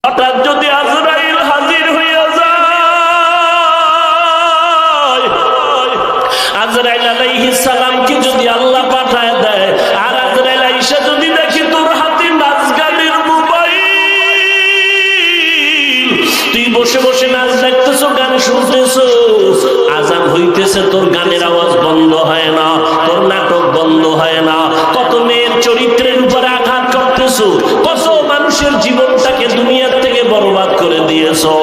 হঠাৎ যদি আজরাইল হাজির হইয়া যায়, আজরাইল আলাইহিস সালামকে যদি আল্লাহ পাঠায় দেয়, আর আজরাইল আইসা যদি দেখি তোর হাতে নাচ গানের মোবাইল, তুই বসে বসে নাচ দেখতেছো, গান শুনতেছো, আজান হইতেছে, তোর গানের আওয়াজ বন্ধ হয় না, তোর নাটক বন্ধ হয় না, কত মেয়ের চরিত্রের উপরে আঘাত করতেছো, কত মানুষের জীবনটাকে দুনিয়ার থেকে বরবাদ করে দিয়েছো।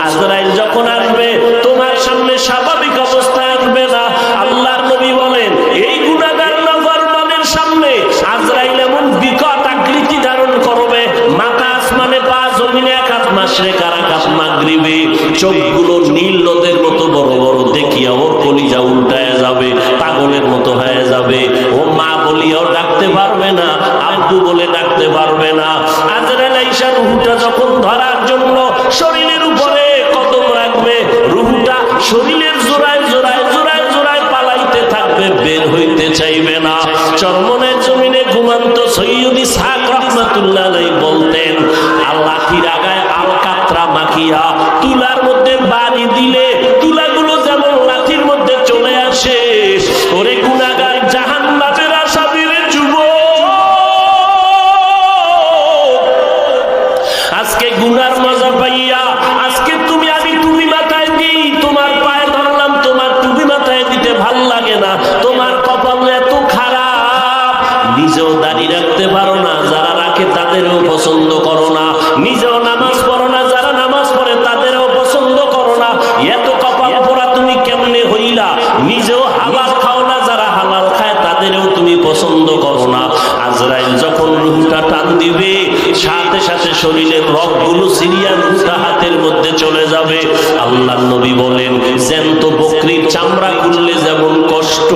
আজরাইল যখন আসবে তোমার সামনে স্বাভাবিক অবস্থায় আসবে না। আল্লাহর নবী বলেন, এই গুনাহগার নাফরমানের সামনে আজরাইল এমন বিকট আকৃতি ধারণ করবে, মাথা আসমানে, পা জমিনে, এক হাত মাশরিক আর এক হাত মাগরিবে, চোখগুলো নীল নদের মতো বড় বড়, দেখিয়া ওর কলিজা উল্টায় যাবে, পাগলের মতো হয়ে যাবে। ও মা বলিয়াও ডাকতে পারবে না, আব্বু বলে ডাকতে পারবে না। আজরাইল আইসা রূহটা যখন ধরার জন্য শরীরের উপরে কদম রাখবে, রূহটা শরীরের জোড়ায় জোড়ায় জোড়ায় জোড়ায় পালাইতে থাকবে, বের হইতে চাইবে না। চরমনের জমিনে ঘুমান্ত সৈয়দ ইসহাক রাহমাতুল্লাহ আলাইহি বলতেন, লাঠির আগায় আলকাতরা মাখিয়া তুলার মধ্যে বাড়ি দিলে তুলাগুলো যেমন লাঠির মধ্যে চলে আসে, ওরে গুনাহগার জাহান্নামের আসামির যুবক, আজকে গুনার মজা পাইয়া, আজকে তুমি আমি টুপি মাথায় দিই, তোমার পায়ে ধরলাম, তোমার টুপি মাথায় দিতে ভাল লাগে না, তোমার কপাল এত খারাপ, নিজেও দাড়ি রাখতে পারো না, যারা রাখে তাদেরও পছন্দ করো না, নিজেও নামাজ পড়ো না, যারা নামাজ পড়ে তাদেরও পছন্দ করো না, এত কপাল পোড়া তুমি কেমনে হইলা, নিজেও হালাল খাও না, যারা হালাল খায় তাদেরও তুমি পছন্দ করো না। আজরাইল যখন রূহটা টান দিবে, সাথে সাথে শরীরের রগগুলো সিরিয়া রূহটা হাতের মধ্যে চলে যাবে। আল্লাহর নবী বলেন, জ্যান্ত বকরির চামড়া খুললে যেমন কষ্ট,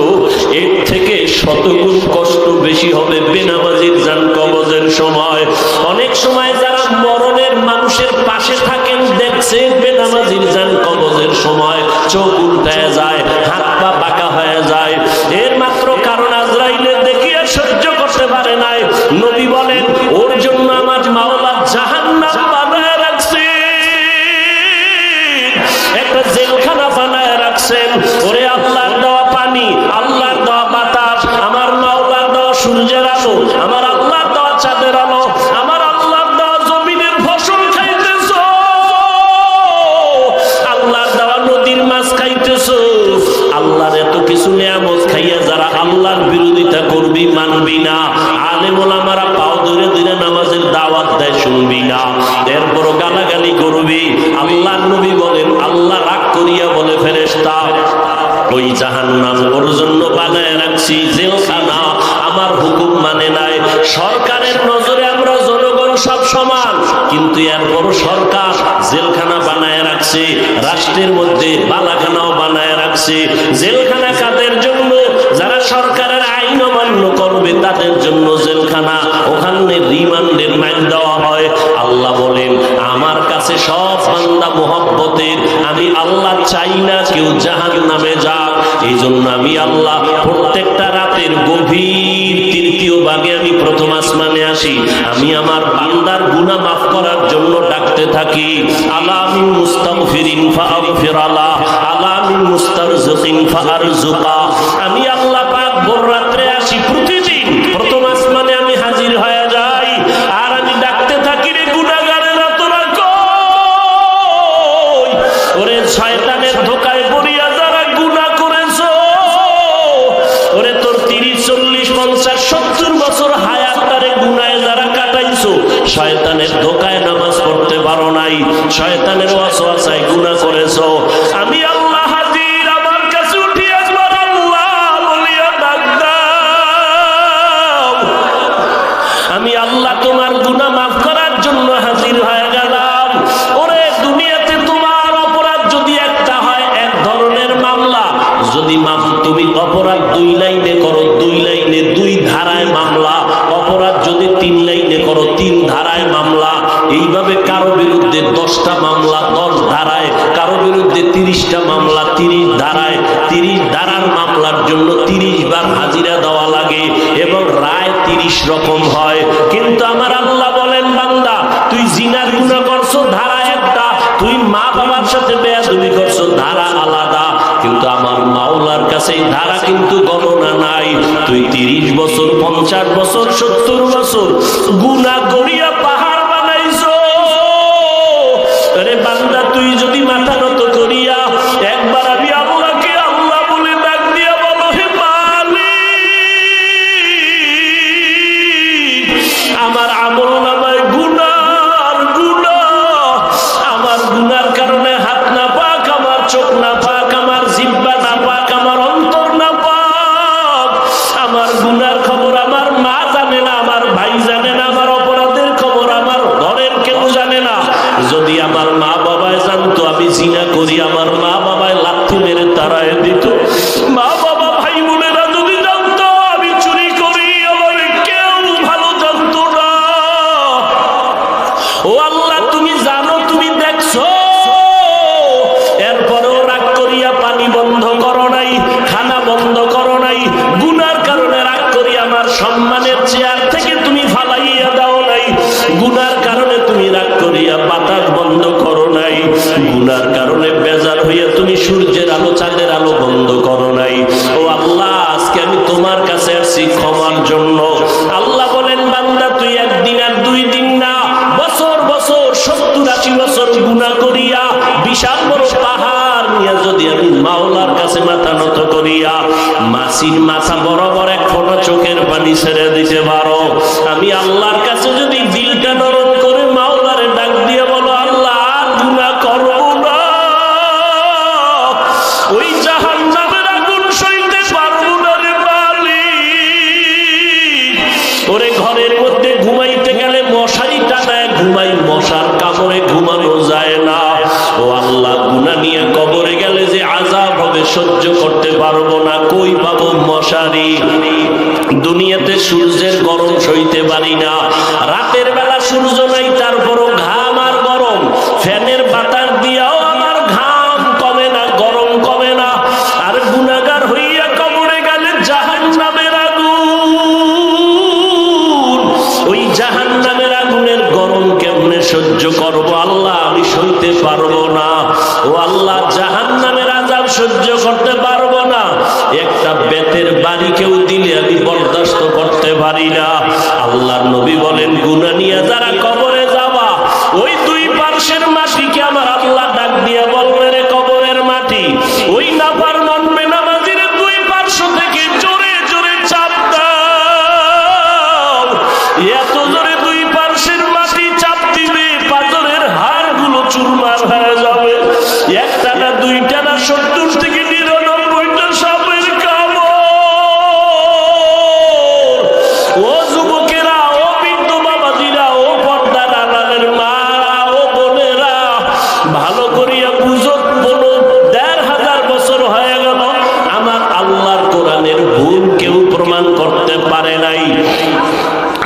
এর থেকে শতগুণ কষ্ট বেশি হবে বেনামাজির জান কবজের সময়। অনেক সময় যারা মরণের মানুষের পাশে থাকেন, দেখছে বেনামাজির জান কবজের সময় চোখ উল্টায় যায়, হাত পা বাঁকা হয়ে যায়, এর মাত্র কারণ আজরাইলের দেখিয়া সহ্য করতে পারে নাই। নবী বলেন, ওর জন্য আমার মাওলা জাহান্নাম বানায় রাখছে, একটা জেলখানা বানায় রাখছেন। ওরে আল্লাহর দেওয়া পানি, আল্লাহর দেওয়া বাতাস, আমার মাওলার দেওয়া সূর্যের আলো, আমার আল্লাহর দেওয়া চাঁদের আলো, আমার আল্লাহর দেওয়া জমিনের ফসল খাইতেছো, আল্লাহর দেওয়া নদীর মাছ খাইতেছো, আল্লাহর এত কিছু নিয়ামত খাইয়া যারা আল্লাহর বিরোধিতা করবি, মানবি না, আলেম ওলামারা পাও ধরে ধরে নামাজের দাওয়াত দেয়, শুনবি না, এরপরও গালাগালি করবি। আল্লাহর নবী বলেন, আল্লাহ রাগ করিয়া বলে, ফেরেশতা ওই জাহান্নাম ওর জন্য বানায় রাখছি জেলখানা, আমার হুকুম মানে নাই। সরকারের নজরে আমরা জনগণ সব সমান, কিন্তু এরপর সরকার জেলখানা বানায় রাখছে, রাষ্ট্রের মধ্যে বালাখানাও বানায় রাখছে। জেলখানা কাদের জন্য? যারা সরকারের আইন অমান্য করবে তাদের জন্য জেলখানা, ওখানে রিমান্ডের মাইন দেওয়া হয়। আল্লাহ বলেন, আমার কাছে সব বান্দা মোহাব্বতের, আমি আল্লাহ চাই না কেউ জাহান্নামে যাক। এই জন্য আমি আল্লাহ প্রত্যেকটা রাতের গভীর তৃতীয় ভাগে আমি প্রথম আসমানে আসি, আমি আমার বান্দার গুনাহ মাফ করার জন্য ডাকতে থাকি। আলা মিন মুস্তাগফিরিন ফাগফির আলা, আলা মিন মুস্তারজিকিন ফারজুকা। আমি আল্লাহ পাক ভোর রাত্রে আসি, প্রতিদিন প্রথম আসমানে আমি হাজির হয়ে যাই, আর আমি ডাকতে থাকি, রে গুনাহগারেরা তোরা কই? ওরে শয়তানের ধোঁকায় পড়িয়া যারা গুনাহ করেছো, ওরে তোর 30, 40, 50, 70 বছর হায়াতটারে গুনাহে যারা কাটাইছো, শয়তানের ধোঁকায় নামাজ পড়তে পারো নাই, শয়তানের ওয়াসওয়াসায় গুনাহ করেছো, আমি আল্লাহ হাজির, আমার কাছে উঠি আসবার আল্লাহ বলিয়া ডাক দাও। আমি আল্লাহ তোমার গুনাহ মাফ করার জন্য হাজির হয়ে গেলাম। ওরে দুনিয়াতে তোমার অপরাধ যদি একটা হয়, এক ধরনের মামলা, যদি তুমি অপরাধ 2 লাইনে করো, 2 লাইনে 2 ধারায় মামলা, অপরাধ যদি 3 লাইনে করো, 3 ধারায় মামলা, এইভাবে কারো বিরুদ্ধে 10টা মামলা 10 ধারায়, কারো বিরুদ্ধে 30টা মামলা 30 ধারায়, 30 ধারার মামলার জন্য 30 বার হাজিরা দেওয়া লাগে এবং রায় 30 রকম হয়। কিন্তু আমার আল্লাহ বলেন, বান্দা তুই জিনার গুনাহ করছো, সাথে বেয়াদবি করছো ধারা আলাদা, কিন্তু আমার মাওলার কাছে ধারা কিন্তু গণনা নাই। তুই 30 বছর 50 বছর 70 বছর গুনাহ করিয়া পাহাড় বানাইছো। আরে বান্দা, তুই যদি মাথা নত করিয়া একবার আমি আল্লাহকে আল্লাহ বলে ডাক দিয়া বলো, হে মালিক, আমার আমল নামায় গুনার আমার গুনার কারণে হাত না পাক, আমার চোখ না পাক, আমার জিহ্বা না পাক, আমার অন্তর না পাক, আমার গুনার খবর আমার মা জানে না, আমার ভাই জানে না, আমার অপরাধের খবর আমার ঘরের কেউ জানে না। যদি আমার মা বাবায় জানতো আমি জিনা করি, আমার মা বাবায় লাথি মেরে তাড়ায় দিত। মা বাবা ভাই বোনেরা যদি জানতো আমি চুরি করি, আমার কেউ ভালো জানতো না। ও আল্লাহ, তুমি জানো, তুমি দেখছো, এরপরেও রাগ করিয়া পানি বন্ধ করো নাই, খানা বন্ধ করো নাই। গুনার কারণে রাগ করি আমার সম্মানের চেয়ার থেকে তুমি ফালাইয়া দাও নাই। গুনার কারণে তুমি রাগ করিয়া বাতাস বন্ধ করো নাই। গুনার কারণে বেজার হইয়া তুমি সূর্যের আলো চাঁদের আলো বন্ধ করো নাই। ও আল্লাহ, আজকে আমি তোমার কাছে আসছি ক্ষমার জন্য। আল্লাহ বলেন, বান্দা, তুই একদিন আর 2 দিন না, বছর বছর 70-80 বছর গুনাহ করিয়া বিশাল বড় পাহাড় নিয়ে যদি আমি মাওলার কাছে মাথা নত করিয়া মাসির মাথা বরাবর এক ফোঁটা চোখের পানি ছেড়ে দিতে পারো, আমি আল্লাহর কাছে যদি দিলটা নরম করে মাওলারে ডাক দিয়ে বলো, আল্লাহ আর গুনাহ করব না, ওই জাহান্নামের আগুন সইতে পারবো না রে মালিক। ওরে ঘরের মধ্যে ঘুমাইতে গেলে মশারি টানায় ঘুমাই, মশার কামড়ে ঘুমানো যায় না। ও আল্লাহ, গুনাহ নিয়ে কবরে গেলে যে আযাব হবে সহ্য করতে পারবো না, কই পাবো মশারি? দুনিয়াতে সূর্যের গরম সইতে পারি না, রাতের বেলা সূর্য নাই, তারপরও ঘাম আর গরম, ফ্যানের বাতাস দিয়াও আমার ঘাম কমে না, গরম কমে না। আর গুনাহগার হইয়া কবরে গেলে জাহান্নামের আগুন, ওই জাহান্নামের আগুনের গরম কেমনে সহ্য করবো? আল্লাহ, আমি সইতে পারবো না। ও আল্লাহ, জাহান্নামের আযাব সহ্য করতে পারবো না। একটা বেতের বাড়ি কেউ দিলে আমি বরদাস্ত করতে পারি না। আল্লাহর নবী বলেন, গুনাহ নিয়ে যারা কবরে যাবা, ওই 2 পার্শ্বের মাটিকে আমার আল্লাহ ডাক দিয়া বলবে, রে কবরের মাটি, ওই নাফরমান বেনামাজির 2 পার্শ্ব থেকে জোরে জোরে চাপ দাও। এত জোরে 2 পার্শ্বের মাটি চাপ দিবে, পাথরের হাড়গুলো চুরমার হয়ে যাবে। একটা না, 2টা না, 70 থেকে 99টা সাপের কামড়। ও যুবকেরা, ও বৃদ্ধ বাবাজিরা, ও পর্দার আড়ালের মা, ও বোনেরা, ভালো করিয়া বুঝো। 15,000 বছর হয়ে গেল আমার আল্লাহর কোরআনের ভুল কেউ প্রমাণ করতে পারে নাই।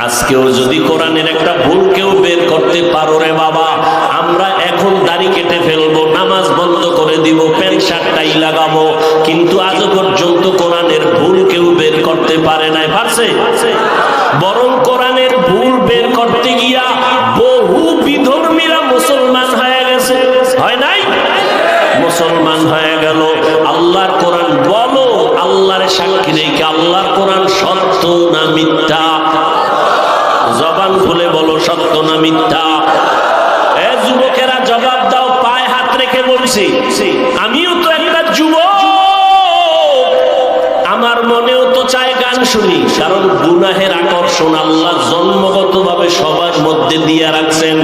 আজকেও যদি কোরআনের একটা ভুল কেউ বের করতে পারো রে বাবা, আমরা এখন দাড়ি কেটে ফেলবো, নামাজ বন্ধ করে দিব, প্যান্ট শার্টটাই লাগাবো, কিন্তু আজ পর্যন্ত কোরআনের ভুল কেউ বের করতে পারে নাই। পারছে? বরং কোরআনের ভুল বের করতে গিয়া বহু বিধর্মীরা মুসলমান হয়ে গেছে, হয় নাই? মুসলমান হয়ে গেল। আল্লাহর কোরআন বলো, আল্লাহর সাক্ষী রেখে আল্লাহর কোরআন সত্য না মিথ্যা? জবান খুলে বলো, সত্য না মিথ্যা? এ যুবকেরা জবাব দাও, পায়ে হাত রেখে বলছি, আমিও তো একটা যুবক, আমার মনেও তো চায় গান শুনি, কারণ গুনাহের আকর্ষণ আল্লাহ জন্মগতভাবে সবার মধ্যে দিয়ে রাখছেন।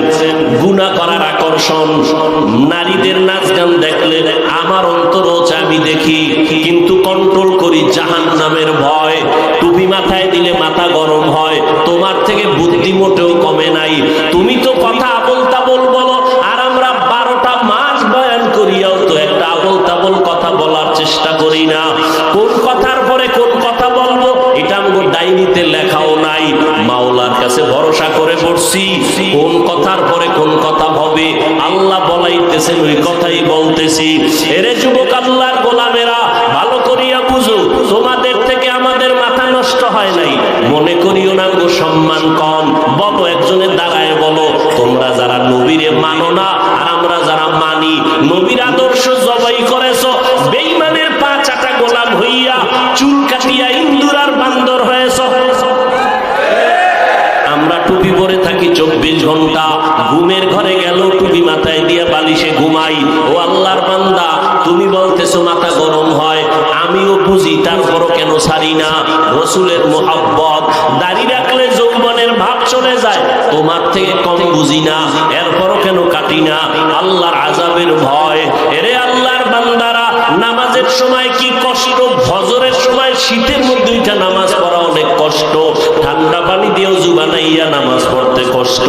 গুনাহ করার আকর্ষণ, নারীদের নাচ গান দেখলে আমার অন্তরও চায় আমি দেখি, কিন্তু কন্ট্রোল করি জাহান্নামের ভয়। টুপি মাথায় দিলে মাথা গরম হয়, তোমার থেকে বুদ্ধি মোটেও কমে নাই। তুমি তো কথা আবল তাবল বলো, আর আমরা 12টা মাস বয়ান করিয়াও তো একটা আবল তাবল কথা বলার চেষ্টা করি না। কোন কথার পরে কোন কথা বলবো এটা আমাদের ডায়েরিতে লেখাও নাই। মাওলার কাছে ভরসা করে পড়ছি, কোন কথার পরে কোন কথা হবে আল্লাহ বলাইতেছেন, ওই কথাই বলতেছি। এরে যুবক, আল্লাহর গোলামেরা, ভালো করিয়া বুঝো, তোমাদের থেকে আমাদের মাথা নষ্ট হয় নাই, মনে করিও না গো সম্মান কম। বলো, একজনের দাঁড়ায় বলো, তোমরা যারা নবীরে মানো না আর আমরা যারা মানি, নবীর মরে গেল টুপি মাথায় দিয়া বালিশে ঘুমাই। ও আল্লাহর বান্দা, তুমি বলতেছো মাথা গরম হয়, আমিও বুঝি, তারপরও কেন ছাড়ি না? রসুলের মোহাব্বত, দাড়ি রাখলে যৌবনের ভাব চলে যায়, তোমার থেকে কম বুঝি না, এরপরও কেন কাটি না? আল্লাহর আযাবের ভয়। এরে আল্লাহর বান্দারা, নামাজের সময় কি কষ্ট! ফজরের সময় শীতের মধ্যে উঠা নামাজ পড়া অনেক কষ্ট, ঠান্ডা পানি দিয়ে ওযু বানাইয়া নামাজ পড়তে কষ্ট,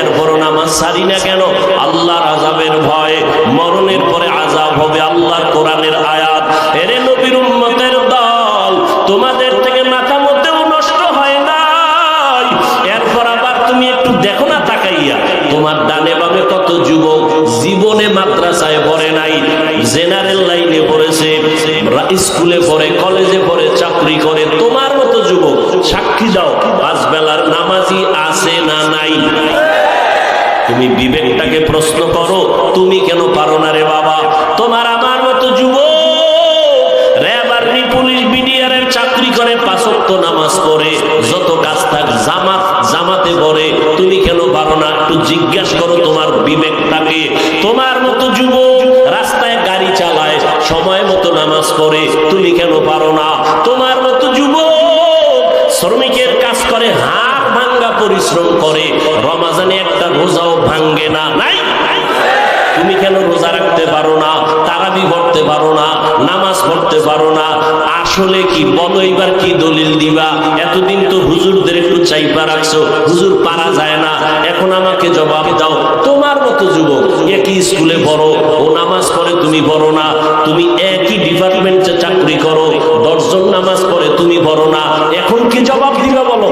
এরপরও নামাজ ছাড়ি না কেন? আল্লাহর আযাবের ভয়। মরণের পরে আযাব হবে, আল্লাহর কোরআনের আয়াত। এরে নবীর উম্মতের দল, তোমাদের থেকে মাথা মতেও নষ্ট হয় নাই, এরপর আবার তুমি একটু দেখো না তাকাইয়া, তোমার ডানে বামে কত যুবক জীবনে মাদ্রাসায় পড়ে নাই, জেনারেল লাইনে পড়েছে, স্কুলে পড়ে, কলেজে পড়ে, চাকরি করে, তোমার মতো যুবক। সাক্ষী দাও, পাঁচ বেলার নামাজি আছে না নাই? তুমি বিবেকটাকে প্রশ্ন করো, তুমি কেন পারো না রে বাবা? তোমার আমার মতো যুবক র‍্যাব আর্মি পুলিশ বিডিআরের চাকরি করে, পাঁচ ওয়াক্ত নামাজ পড়ে, যত কাজ থাক জামাতে পড়ে, তুমি কেন পারো না? একটু জিজ্ঞাসা করো তোমার বিবেকটাকে। তোমার মতো যুবক রাস্তায় গাড়ি চালায়, সময় মতো নামাজ পড়ে, তুমি কেন পারো না? তোমার মতো যুবক শ্রমিকের কাজ করে, হাড় ভাঙ্গা পরিশ্রম করে, রমাজানে একটা রোজাও ভাঙ্গে না, নাই? তুমি কেন রোজা রাখতে পারো না? তারাবি পড়তে পারো না? নামাজ পড়তে পারো না? আসলে কি বলো, এবার কি দলিল দিবা? এতদিন তো হুজুরদের একটু চাইপা রাখছো, হুজুর পারা যায় না, এখন আমাকে জবাব দাও। তোমার মতো যুবক একই স্কুলে পড়ো, ও নামাজ পড়ে, তুমি পড়ো না। তুমি একই ডিপার্টমেন্টে চাকরি করো, 10 জন নামাজ পড়ে, তুমি পড়ো না। এখন কি জবাব দিবা বলো?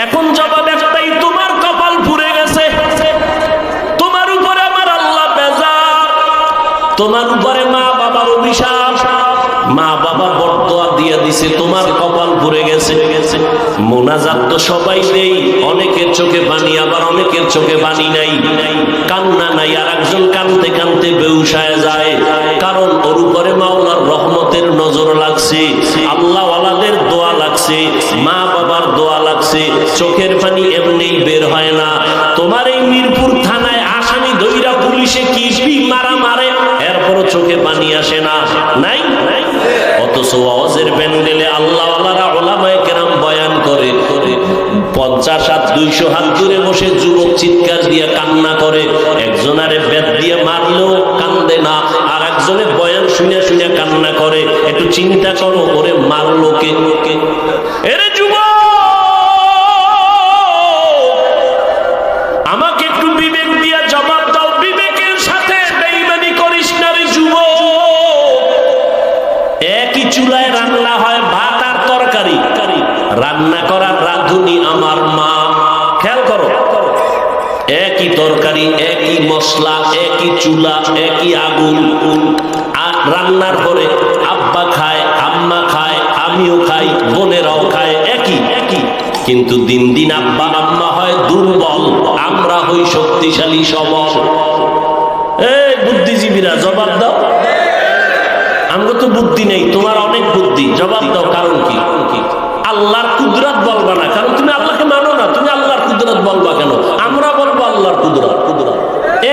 এখন জবাব একটাই, তোমার কপাল পুড়ে গেছে, তোমার উপরে আমার আল্লাহ বেজার, তোমার উপরে মা বাবার অভিশাপ, মা বাবা বরদোয়া দিয়ে দিছে, তোমার কপাল পুড়ে গেছে। মোনাজাত তো সবাই দেই, অনেকের চোখে পানি, আবার অনেকের চোখে পানি নাই, কান্না নাই, আর একজন কানতে কানতে বেহুশায় যায়, কারণ ওর উপরে মাওলার রহমতের নজর লাগছে, আল্লাহ ওয়ালাদের দোয়া লাগছে, মা বাবার দোয়া লাগছে, চোখের পানি এমনি বের হয় না। তোমার এই মিরপুর থানায় আসামি ধইরা পুলিশে কি মারা মারে, এরপরও চোখে পানি আসে না, নাই? অথচ ওয়াজের প্যান্ডেলে আল্লাহ ওয়ালারা উলামায়ে কেরাম বয়ান করে, 50 হাত 200 হাত দূরে বসে যুবক চিৎকার দিয়ে কান্না করে, একজনারে বেত দিয়ে মারলেও কান্দে না, আর একজনে বয়ান শুনে শুনে কান্না করে। একটু চিন্তা করো, ওরে মারলো কে? এরে যুবক, আমাকে একটু বিবেক দিয়ে জবাব দাও, বিবেকের সাথে বেঈমানি করিস না রে যুবক। একই চুলায় রান্না হয় ভাত আর তরকারি, রান্না করার রাঁধুনি আমার মা। খেয়াল করো, একই তরকারি, একই মশলা, একই চুলা, একই আগুন, আর রান্নার পরে আব্বা খায়, আম্মা খায়, আমিও খাই, বোনেরাও খায়, একই। কিন্তু দিন দিন আব্বা আম্মা হয় দুর্বল, আমরা হই শক্তিশালী সবল। এই বুদ্ধিজীবীরা জবাব দাও, আমরা তো বুদ্ধি নেই, তোমার অনেক বুদ্ধি, জবাব দাও, কারণ কি? আল্লাহর কুদরত বলবা না, কারণ তুমি আল্লাহকে মানো না, তুমি আল্লাহর কুদরত বলবা কেন? আমরা বলবো আল্লাহর কুদরত।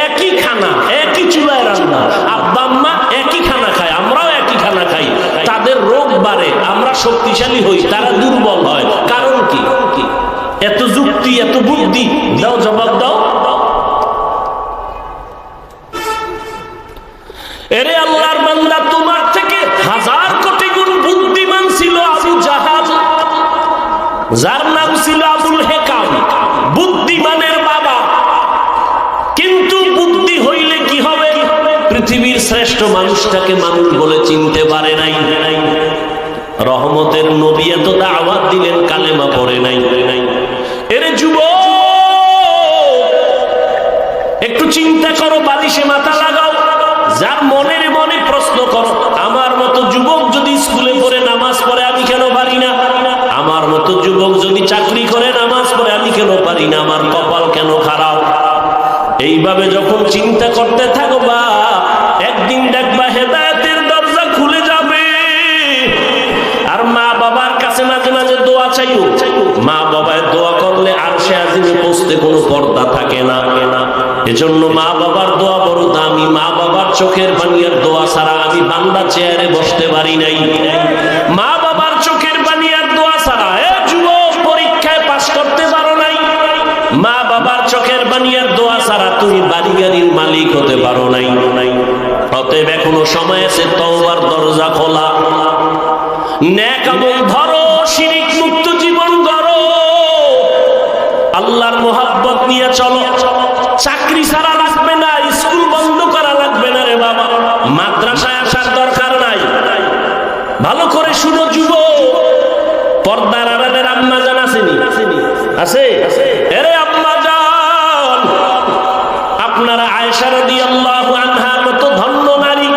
একই খানা, একই চুলায় রান্না, আব্বা আম্মা একই খানা খায়, আমরাও একই খানা খাই, তাদের রোগ বাড়ে, আমরা শক্তিশালী হই, তারা দুর্বল হয়, কারণ কি? এত যুক্তি, এত বুদ্ধি, দাও জবাব দাও। এরে আল্লাহর বান্দা, তোমার থেকে 1000 কোটি গুণ বুদ্ধিমান ছিল আবু জাহাল, যার নাম ছিল আবুল হেকাম, বুদ্ধিমানের বাবা। কিন্তু বুদ্ধি হইলে কি হবে? পৃথিবীর শ্রেষ্ঠ মানুষটাকে মানুষ বলে চিনতে পারে নাই। রহমতের নবী এত দাওয়াত দিলেন, কালেমা পড়ে নাই। এরে যুবক, একটু চিন্তা করো, বালিশে মাথা লাগাও, যার মনের মনে প্রশ্ন করো, আমার মতো যুবক যদি স্কুলে পড়ে নামাজ পড়ে, আমি কেন পারি না? আমার মতো যুবক যদি চাকরি করে নামাজ পড়ে, আমি কেন পারি না? আমার কপাল কেন খারাপ? এইভাবে যখন চিন্তা করতে থাকবা, একদিন দেখবা হেদায়েতের দরজা খুলে যাবে। আর মা বাবার কাছে মাঝে মাঝে দোয়া চাইও, মা বাবায় দোয়া করলে আরশে আজিমে পৌঁছতে কোনো পর্দা থাকে না। এজন্য মা বাবার দোয়া বড় দামি। মা বাবার চোখের পানি আর দোয়া ছাড়া আমি বান্দা চেয়ারে বসতে পারি নাই। মা বাবার চোখের পানি আর দোয়া ছাড়া যুবক পরীক্ষায় পাস করতে পারো নাই। মা বাবার চোখের পানি আর দোয়া ছাড়া তুমি বাড়ি গাড়ির মালিক হতে পারো নাই। অতএব এখনো সময় আছে, তওবার দরজা খোলা। নেক আমল ধরো, শিরক মুক্ত জীবন গড়ো, আল্লাহর মোহাব্বত নিয়ে চলো। চাকরি ছাড়া লাগবে না, স্কুল বন্ধ করা লাগবে না রে বাবা, মাদ্রাসায় আসার দরকার নাই। ভালো করে শুনো যুবক, পর্দার আড়ালের আম্মা জান আসেনি? আছে? আরে আম্মা জান, আপনারা আয়েশা রাদিয়াল্লাহু আনহার মতো ধন্য নারী,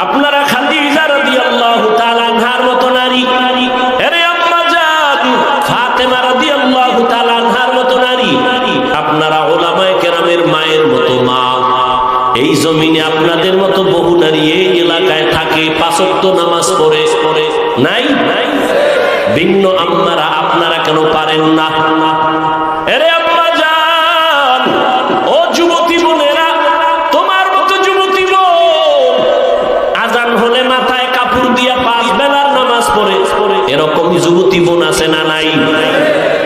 আপনারা খাদিজা রাদিয়াল্লাহু তাআলা আনহার মতো নারী, আরে আম্মা জান ফাতেমা রাদিয়াল্লাহু তাআলা আনহার মতো নারী, আপনারা উলামায়ে কেরামের মায়ের মতো মা। এই জমিনে আপনাদের মতো বহু নারী এই এলাকায় থাকে, পাঁচ ওয়াক্ত নামাজ পড়ে নাই? ভিন্ন আম্মারা আপনারা কেন পারেন না? আরে আম্মা জান, ও যুবতী বোনেরা, তোমার মতো যুবতী বোন আজান হলে মাথায় কাপড় দিয়া 5 বেলার নামাজ পড়ে, এরকম যুবতী বোন আছে না নাই?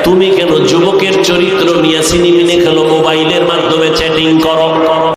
তুমি কেন যুবকের চরিত্র নিয়ে সিনেমিনে খেলো, মোবাইলের মাধ্যমে চ্যাটিং করো?